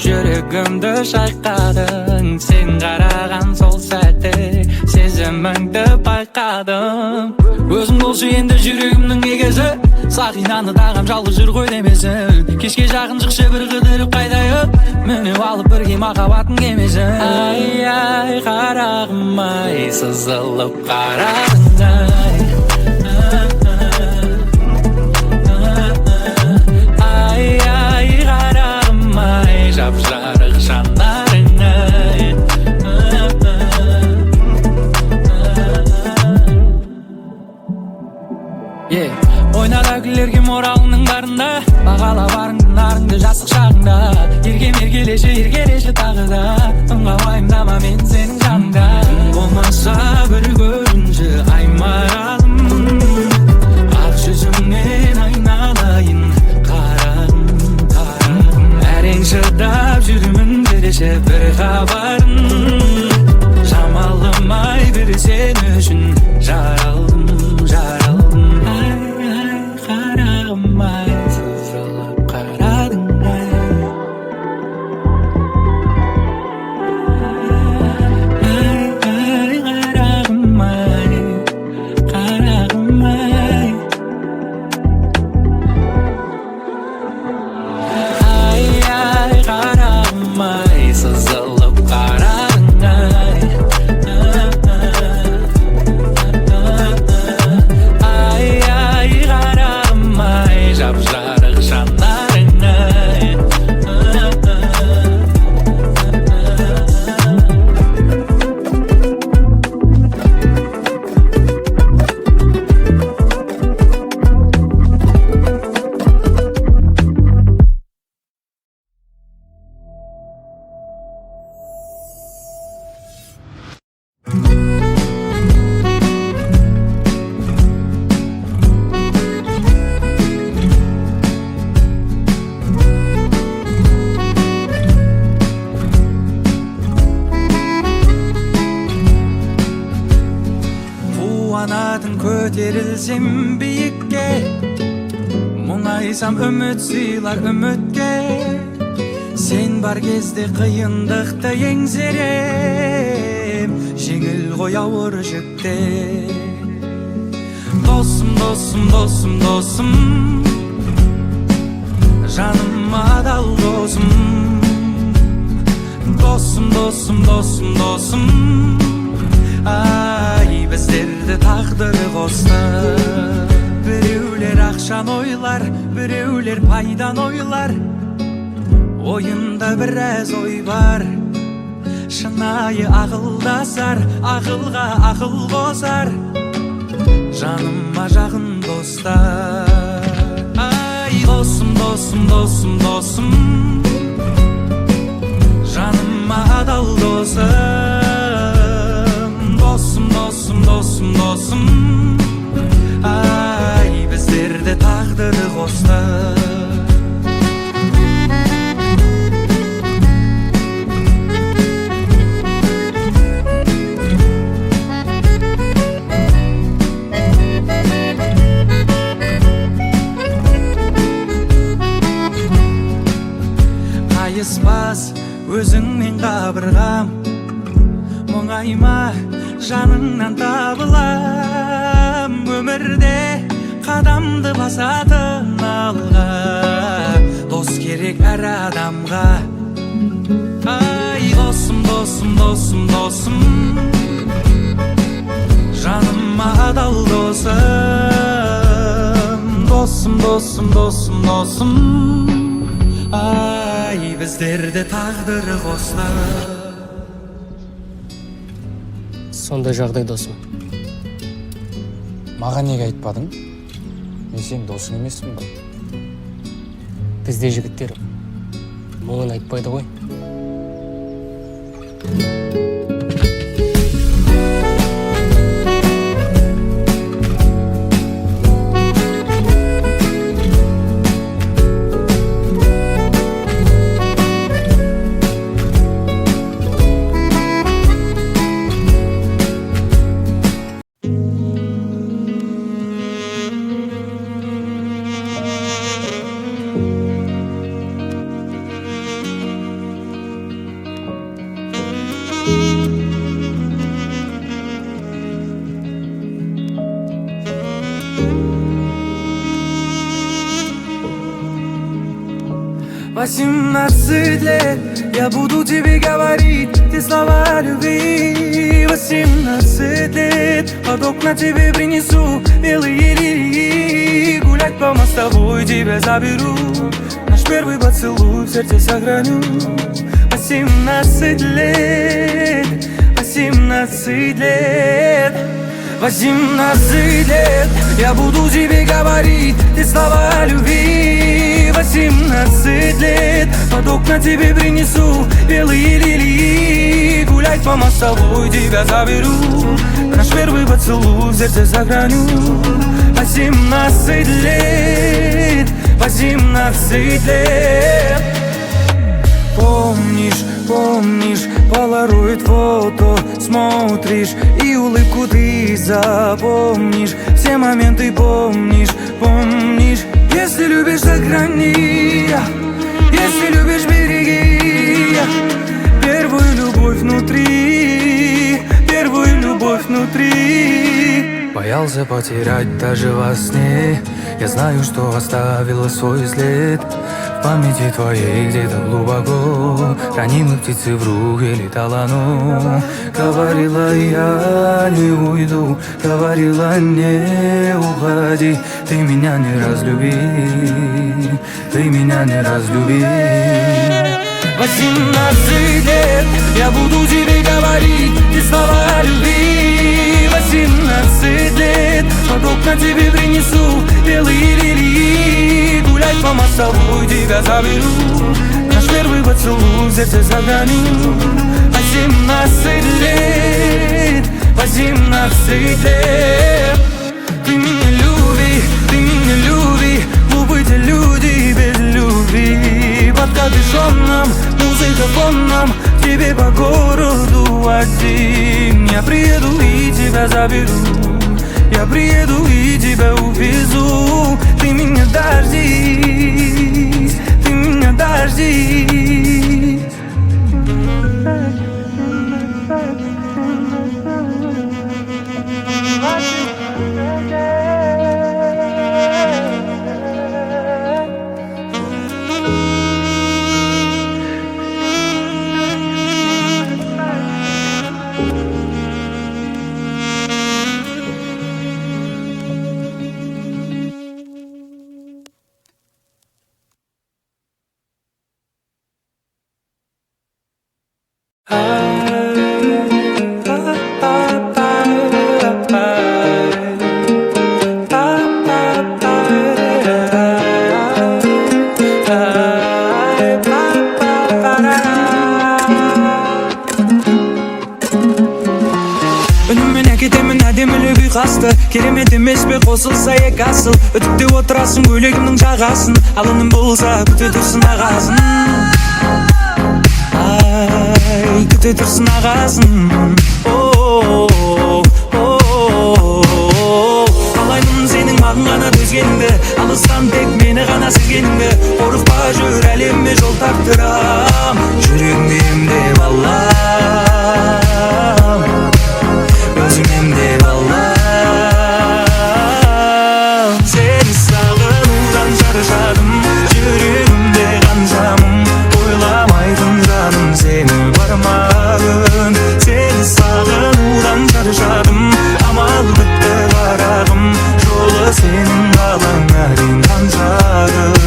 Жүрегімді шайқадың, сен қараған сол сәтте сезіміңді байқадым. Өзің болшы енді жүрегімнің егесі, сақинаны тағам жалғыз жүр ғой демесін. Кешке жақын шықшы бір қыдырып қайтайық, мініп алып бірге махаббаттың кемесін. Ай ай қарағым ай, сызылып қарадың ай. Ай ай қарағым ай, жап-жарық жанарың ай. Ойнада күлерге моралының барында, бағала барыңды нарыңды жасық шағыңда. Еркелеші тағы да, ұнға уайымдама мен сенің жаныңда. Болмаса бір көрінші ай маралым, ақ жүзіңнен айналайын қарағым, қарағым. Әрең шыдап жүрмін береші бір хабарын, жамалым ай бір сен үшін жаралдым, жаралдым. Қарағым ай, сызылып қарадың ай. Ай қарағым ай, қарағым ай. Ай қарағым ай, сызылып қарадың ай. Жап-жарық жанарың ай. Қуанатын көтерілсем биікке, мұңайсам үміт сыйлар үмітке. Сен бар кезде қиындықты еңсерем, жеңіл ғой ауыр жүкте. Досым, досым, досым, досым, жаным адал досым. Досым, досым, досым, досым, ай біздерді тағдыр қосты. Біреулер ақшан ойлар, біреулер пайдан ойлар. Ойында біраз ой бар, шынайы ақылдасар, ақылға ақыл қосар. Жаныма жақын достар. Ай досым, досым, досым, досым, жаныма адал досым. Досым, досым, досым, досым, ай біздерді тағдыр қосты. Қайыспас өзіңмен қабырғам, мұңайма жаныңнан табылам. Өмірде қадамды басатын алға, дос керек әр адамға. Ай досым, досым, досым, досым, жаныма адал досым. Досым, досым, досым, досым, ай біздерді тағдыр қосты. Сондай жағдай досым. Маған неге айтпадың? Мен сенің досың емеспін ғой. Бізде жігіттер мұңын айтпайды ғой. Восемнадцать лет, я буду тебе говорить те слова любви. 18 лет, под окна тебе принесу белые лилии. Гулять по мостовой тебя заберу, наш первый поцелуй в сердце сохраню. 18 лет, 18 лет, 18 лет, я буду тебе говорить те слова любви. 18 лет, под окна тебе принесу белые лилии. Гулять по мостовой тебя заберу, наш первый поцелуй в сердце сохраню. 18 лет, 18 лет. Помнишь, помнишь, полароид фото смотришь, и улыбку ты запомнишь, все моменты помнишь, помнишь. Если любишь, сохрани, если любишь, береги первую любовь внутри, первую любовь внутри. Боялся потерять даже во сне, я знаю, что оставила свой след в памяти твоей где-то глубоко. Ранимые птицы в руке летала, но говорила я не уйду, говорила не уходи. Ты меня не разлюби, ты меня не разлюби. 18 лет, я буду тебе говорить те слова любви. 18 лет, под окна тебе принесу белые лилии. Гулять по мостовой тебя заберу, наш первый поцелуй в сердце сохраню. 18 лет, 18 лет. Ты меня люби, глупые люди без любви. Под капюшоном, музыка фоном, к тебе по городу один. Я приеду и тебя заберу, я приеду и тебя увезу. Ты меня дождись, ты меня дождись. Önümüne кетемін әдемілік ұйқасты, керемет емес пе қосылса екі асыл. Үтікте отырасың көйлегімнің жағасын, ал үнім болса күте тұрсын ағасын. Ай, күте тұрсын ағасын. Қалаймын сенің маған ғана төзгеніңді, алыстан тек мені ғана сезгеніңді. Қорықпа жүр әлемме жол тартырам, жүрегіңде емдеп алам, өзіңемде балам. Сені сағынудан шаршадым, жүрегімде қаншамын, ойламайтын жаным сені бармағын. Сені сағынудан шаршадым, амал бітті қарағым, жолы сенің қалаңа дейін қаншағын.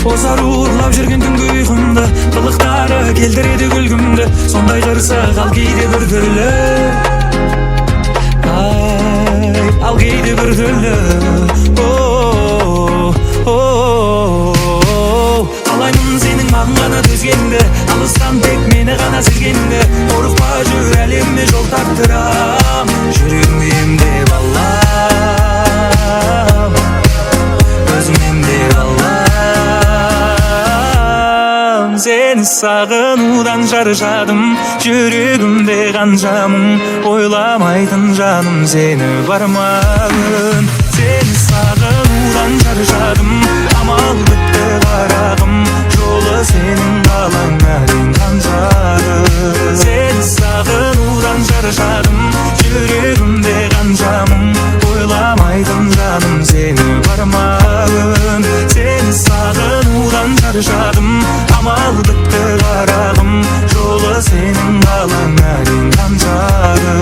Озар урлап жүрген түнгі ұйқымды, қылықтары келтіреді күлгімді. Сондай қырсық ал кейде бір түрлі, ал кейде бір түрлі. Қалаймын сенің маған ғана төзгенді, алыстан тек мені ғана сезгенді. Қорықпа жүр әлемме жол тартырам, жүрегімді емдеп алам, өзің емдеп алам. Сені сағынудан шаршадым, жүрегімде қанша мұң, ойламайтын жаным сені бармағын. Сені сағынудан шаршадым, амал бітті қарағым, жолы сенің қалаңа дейін қаншады. Сені сағынудан шаршадым, жүрегімде қанша мұң, ойламайтын жаным сені бармағын. Сені сағынудан шаршадым, амал бітті қарағым, жолы сенің қалаңа дейін қаншады.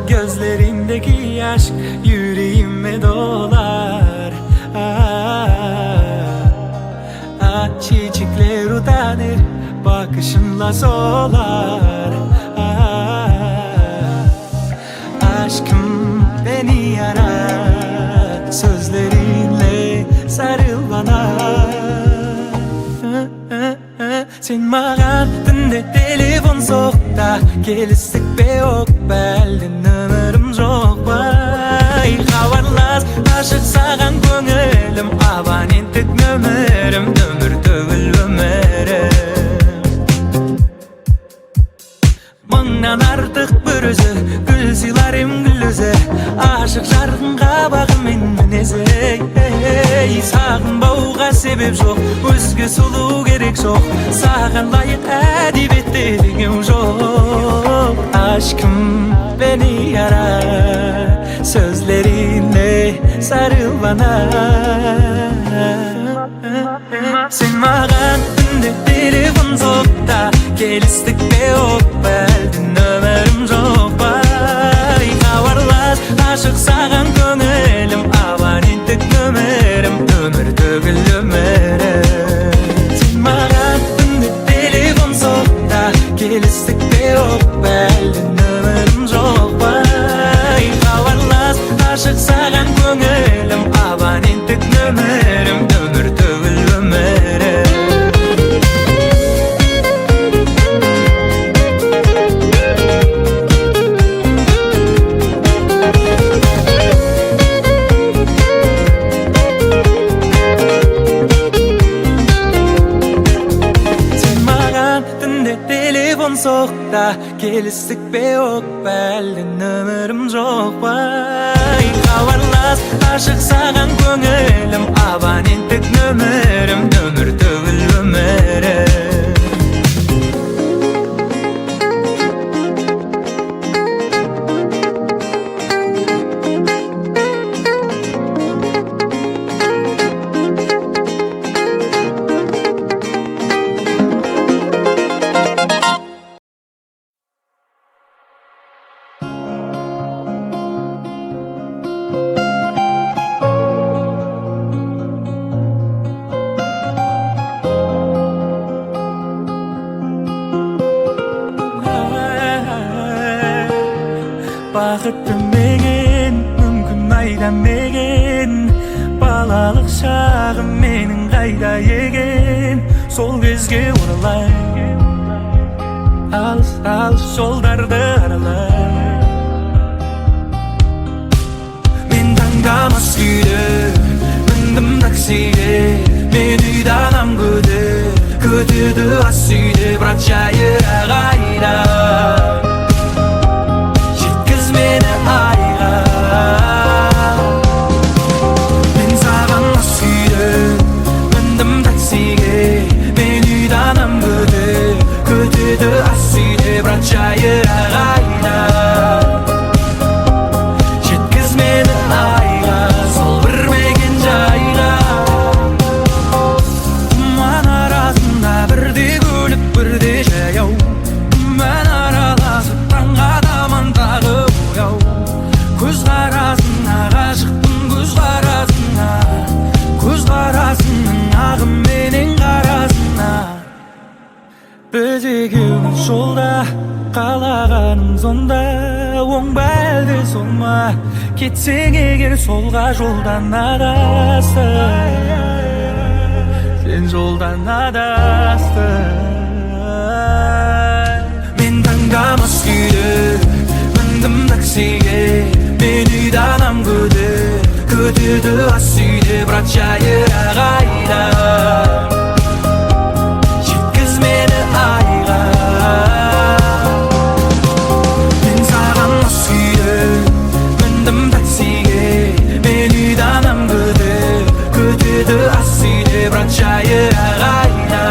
Gözlerindeki aşk yüreğime dolar. Çiçekler utanır, bakışınla solar. Aşkım beni yarar, sözlerinle sarıl bana. Sen mağan dünde telefon soğukta, geliştik be yok belden ömürüm жоқ bay. Хабарлас, ашық саған көңілім, абоненттік нөмірім, өмір төгіл өмірім. Мыңнан артық бір өзі, гүл сыйлар ем гүл өзі, ашық жарқын қабағы мен мінезі. Сағынбауға себеп жоқ, өзге сұлу керек жоқ, саған лайық әдебиетте деген жоқ. Aşkım beni yarar, sözlerinle sarıl bana. Sen mağan dünde telefon soğukta, geliştik be yok belden ömürüm жоқ bay. Хабарлас, ашық саған көңілім, абоненттік нөмірім, өмір төгіл өмірім. Sen mağan dünde telefon soğukta, geliştik be yok belden ömürüm жоқ bay. Хабарлас, ашық саған көңілім, абоненттік нөмірім, өмір төгіл өмірім. Soğukta geliştik be yok belden ömürüm жоқ bay. Хабарлас, ашық саған көңілім, абоненттік нөмірім, өмір төгіл өмірім. Бақыт білмеген, мүмкін айданбеген, балалық шағым менің қайда екен. Сол кезге оралай, алыс алыс жолдарды аралай. Мен таңдамас күйде міндім таксиге, мен үйді анам күтеді ас үйде, бірақ жайыра қайда. Meni ayga, men sağan nasıydı, mindim taksiga, men uydan am kötüdü asıydı, bırak çayıra qayda. оң бәлде сол ма? Кетсең егер солға жолдан адастың, сен жолдан адастың. Мен таңдамас күйді міндім таксиге, мен үйданам күтеді ас үйде, бірақ жайырақ айда жеткіз мені айға. Мен саған мас күйді міндім таксиге, мен үйданам күтеді ас үйде, бірақ жайырақ айда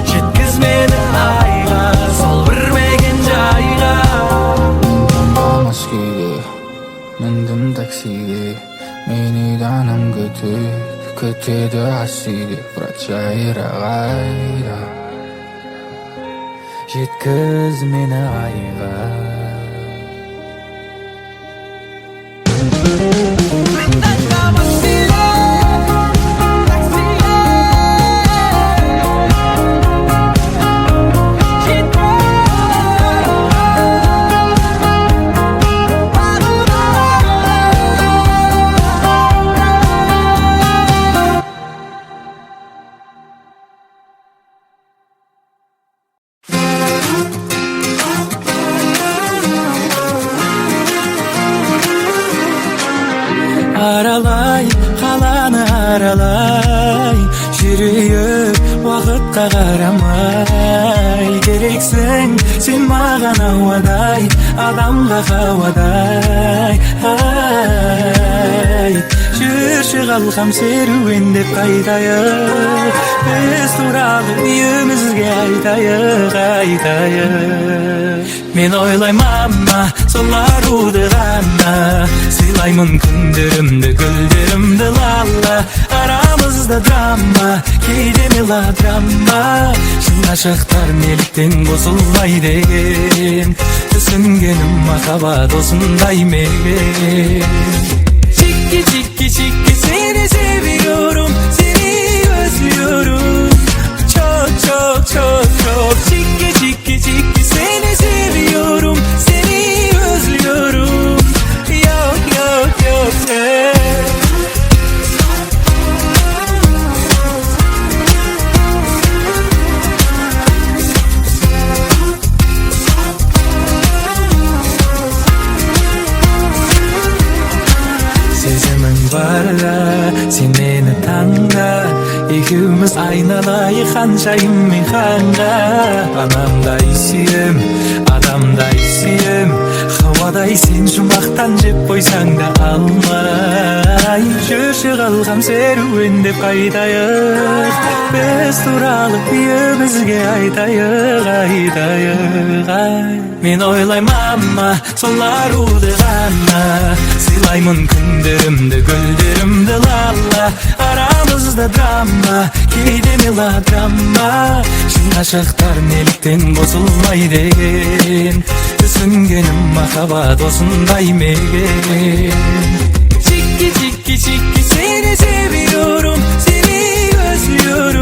жеткіз мені айға, сол білмеген жайға. Мас күйде міндім таксиге, мен үйданам күтеді ас үйде, бірақ жайырақ айда жеткіз мені айға. Аралай, қаланы аралай, жүрейік уақытқа қарамай. Керексің сен маған ауадай, адамға қауадай. Жүрші қалқам серуендеп қайтайық, біз туралы үйімізге айтайық. Мен ойлаймама сол аруды ғана, сыйлаймын күндерімді, гүлдерімді лала. Арамызда драма, кейде мелодрама, шын ғашықтар неліктен қосылмай деген, түсінгенім махаббат осындай мекен. Чики, чики, чики, seni seviyorum, seni özlüyorum. Çok, çok, çok, çok. Çiki, çiki, çiki, seni seviyorum, seni özlüyorum. Yok, yok, yok, сезімің барда сен мені таңда, екеуміз айналайық ханшайым мен ханға. Анамдай сүйем, адамдай сүйем, хауадай сен жұмақтан жеп қойсаң да алмай. Жүрші қалқам серуендеп қайтайық, біз туралы үйімізге айтайық. Мен ойлаймама сол аруды ғана, сыйлаймын күндерімді, гүлдерімді лала. Арамызда драма, кейде мелодрама, шын ғашықтар неліктен қосылмай деген, түсінгенім махаббат осындай мекен. Чики, чики, чики, seni seviyorum, seni özlüyorum.